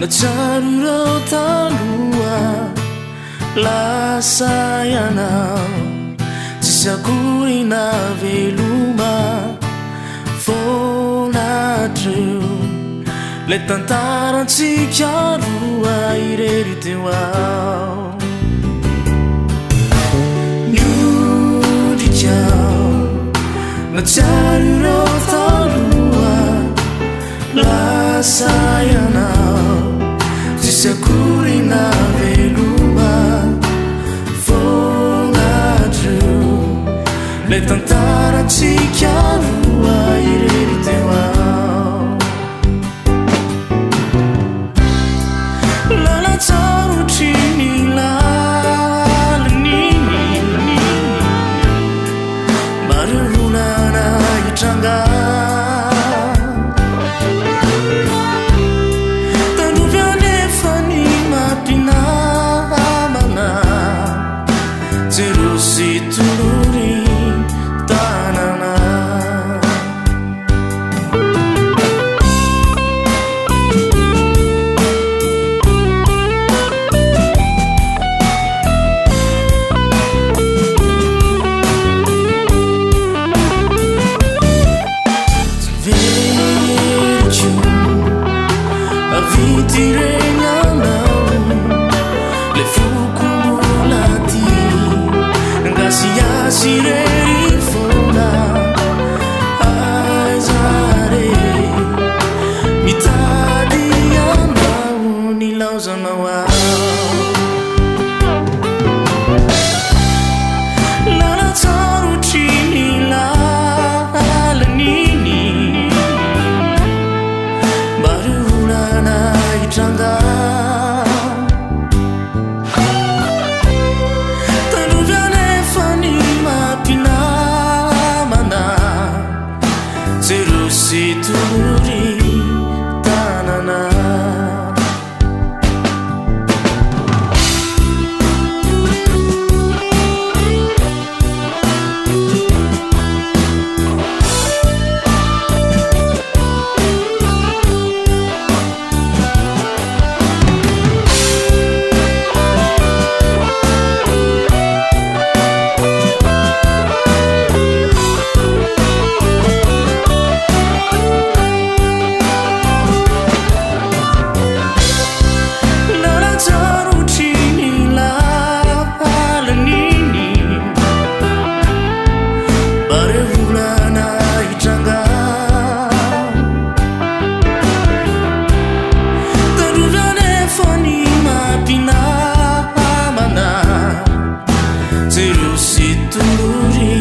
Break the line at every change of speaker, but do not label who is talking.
Macaruro talua lasayanao tsisy akorina veloma fonatreo le tantarantsika roa irery teo ao miondrikao macaruro talua lasayanao tsisy akorina veloma fonatreo le tantarantsika roa irery teo ao lalatsarotsy ny laliny marorolana itranga Tuluri tanana Vejo a vitirena le fuculati Sireri fona aizare mitadi anao ni lauzanao lalatsarotsy ny lalaniny marolana itranga Tuluri tanana Tuluri